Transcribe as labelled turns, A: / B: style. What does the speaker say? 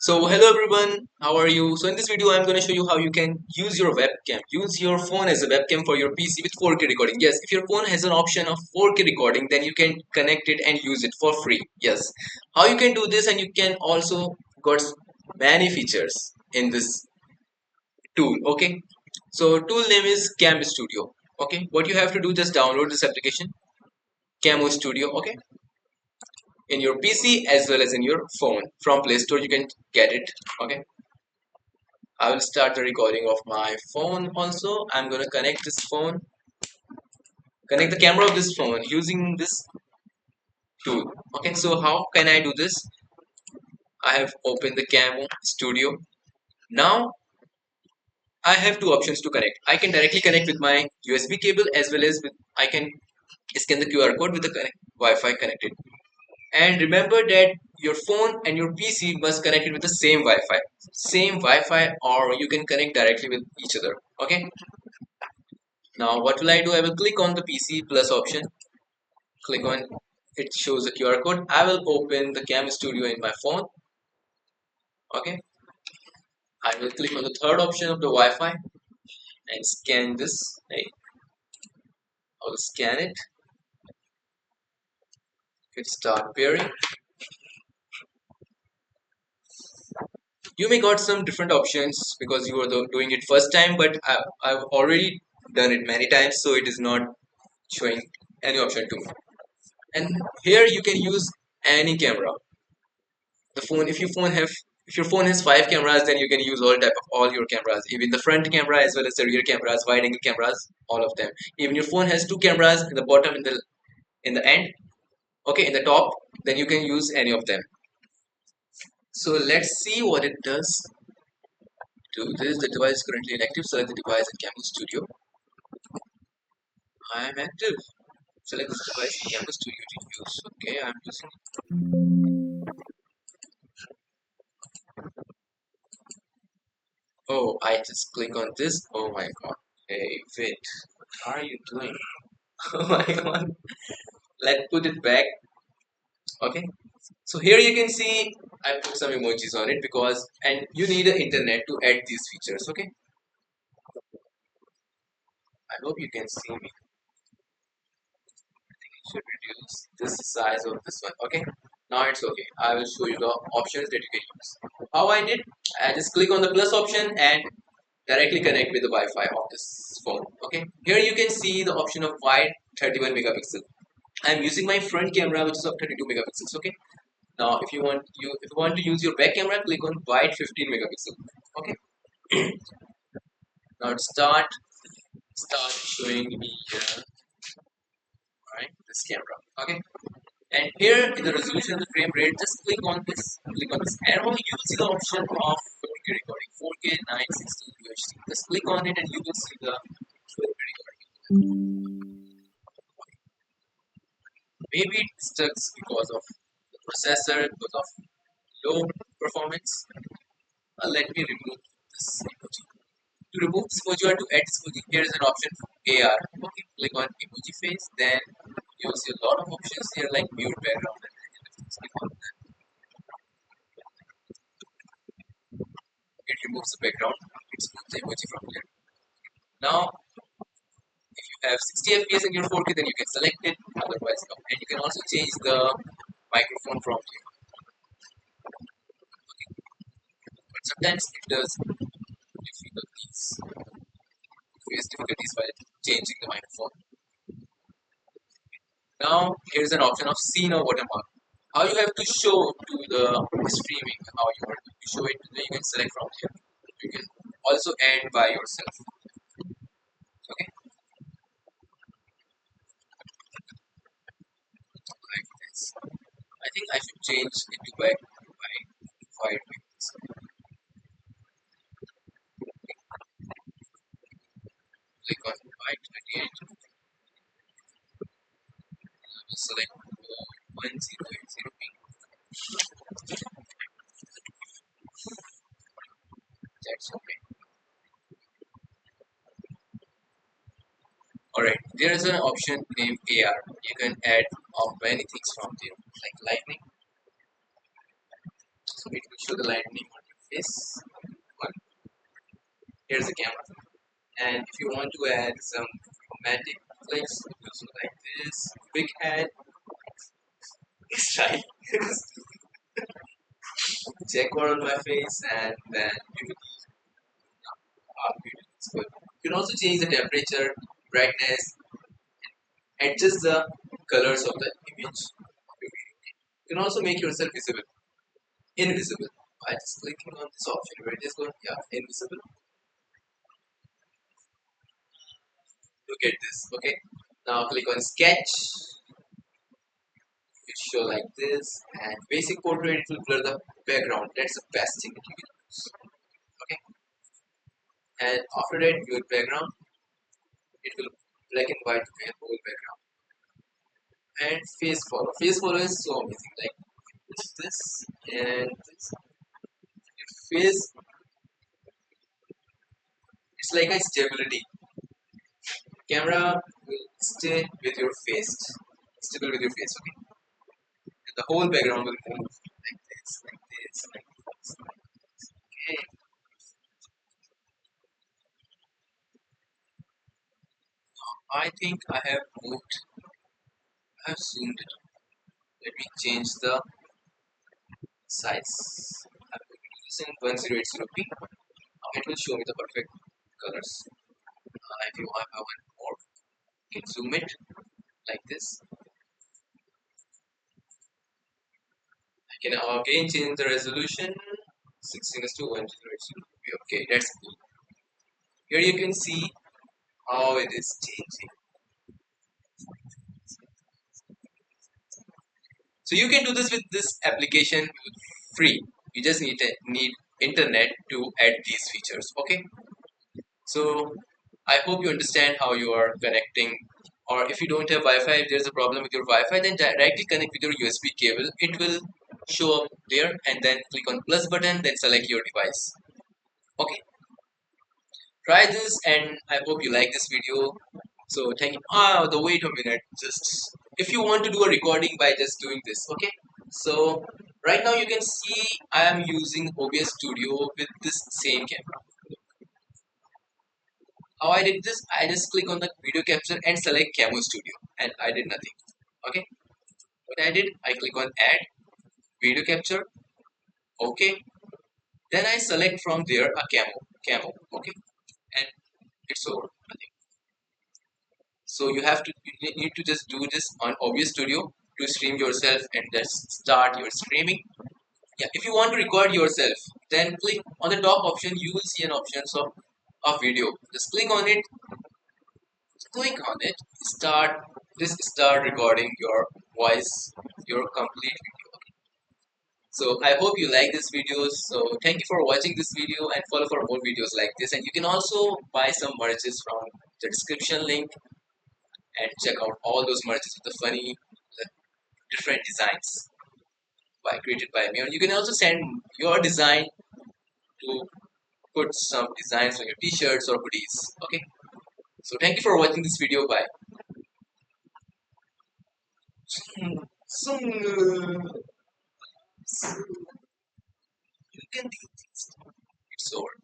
A: So hello everyone, how are you? So in this video I'm going to show you how you can use your webcam, use your phone as a webcam for your PC with 4K recording. Yes, if your phone has an option of 4K recording, then you can connect it and use it for free. Yes, how you can do this, and you can also got many features in this tool. Okay, so tool name is Cam Studio. Okay, what you have to do, just download this application Camo Studio. Okay, in your PC as well as in your phone from Play Store you can get it. Okay, I will start the recording of my phone also. I'm gonna connect this phone, connect the camera of this phone using this tool. Okay, so how can I do this? I have opened the Camo Studio. Now I have two options to connect. I can directly connect with my USB cable as well as with I can scan the QR code with the Wi-Fi connected. And remember that your phone and your PC must connect it with the same Wi-Fi. Same Wi-Fi, or you can connect directly with each other. Okay. Now what will I do? I will click on the PC plus option. Click on it, shows the QR code. I will open the Cam Studio in my phone. Okay. I will click on the third option of the Wi-Fi and scan this. Hey, I will scan it. It start pairing. You may got some different options because you are doing it first time, but I've already done it many times, so it is not showing any option to me. And here you can use any camera. The phone, if your phone has 5 cameras, then you can use all your cameras, even the front camera as well as the rear cameras, wide angle cameras, all of them. Even your phone has 2 cameras in the bottom, in the end, okay, in the top, then you can use any of them. So let's see what it does. To this, the device is currently inactive. Select the device in Camo Studio. I am active. Select this device in Camo Studio to use. Okay, I'm using it. Oh, I just click on this. Oh my god. Hey, wait. What are you doing? Oh my god. Let's put it back. Okay. So here you can see I put some emojis on it because, and you need the internet to add these features. Okay. I hope you can see me. Should reduce this size of this one. Okay. Now it's okay. I will show you the options that you can use. How I did, I just click on the plus option and directly connect with the Wi-Fi of this phone. Okay. Here you can see the option of wide 31 megapixel. I'm using my front camera which is of 32 megapixels. Okay. Now if you want to use your back camera, click on wide 15 megapixel. Okay. Now start showing me here, right, this camera. Okay. And here in the resolution of the frame rate, just click on this arrow, you will see the option of 4K recording, 4K 960 UHD. Just click on it and you will see the 4K recording. Maybe it stuck because of the processor, because of low performance. Let me remove this emoji. To remove this emoji or to add this emoji, here is an option for AR. Okay, click on emoji face, then you will see a lot of options here like mute background. Click on that. It removes the background. It removes the emoji from here. Now, if you have 60 FPS in your 4K, then you can select it. Otherwise, no. And you can also change the microphone from here. But sometimes it does face difficulties while changing the microphone. Now here's an option of scene or watermark. How you have to show to the streaming, how you want to show it, you can select from here. You can also add by yourself. Okay, like this. I think I should change it to by wide wings. Click on wide 28. Select 1080p. That's okay. Alright, there is an option named AR. You can add many things from there, like lightning. So it will show the lightning on your face. One. Here's the camera. And if you want to add some romantic flicks, you do like this. Quick head. It's right. Check one on my face, and then you can it's good. You can also change the temperature, brightness, adjust the colors of the image of your video. You can also make yourself visible, invisible by just clicking on this option where it is going, yeah, invisible. Look at this, okay? Now click on sketch, it show like this, and basic portrait it will blur the background. That's the best thing that you can use, okay? And after that, your background it will black and white your whole background. And face follow. Face follow is so amazing. Like this and this. Your face, it's like a stability. Camera will stay with your face, stable with your face. Okay, and the whole background will move like this, like this, like this. Okay, I think I have moved. I have zoomed it. Let me change the size. I will do this in 1080p. It will show me the perfect colors. If you want one more, you can zoom it like this. I can again change the resolution 16 is to 1080. Okay, that's cool. Here you can see how it is changing. So you can do this with this application free. You just need internet to add these features. Okay. So I hope you understand how you are connecting. Or if you don't have Wi-Fi, if there's a problem with your Wi-Fi, then directly connect with your USB cable. It will show up there, and then click on plus button, then select your device. Okay. Try this, and I hope you like this video. So thank you. The wait a minute. Just if you want to do a recording by just doing this, okay? So right now you can see I am using OBS Studio with this same camera. How I did this? I just click on the video capture and select Camo Studio, and I did nothing. Okay. What I did? I click on Add Video Capture. Okay. Then I select from there a camo. Okay, and it's over. So you need to just do this on OBS Studio to stream yourself and just start your streaming. Yeah, if you want to record yourself, then click on the top option. You will see an option of video. Just click on it. Click on it. Start recording your voice, your complete video. So I hope you like this video. So thank you for watching this video and follow for more videos like this. And you can also buy some merches from the description link and check out all those merches with the funny different designs created by me. And you can also send your design to put some designs on your t-shirts or hoodies. Okay. So thank you for watching this video. Bye. You can do this. It's over.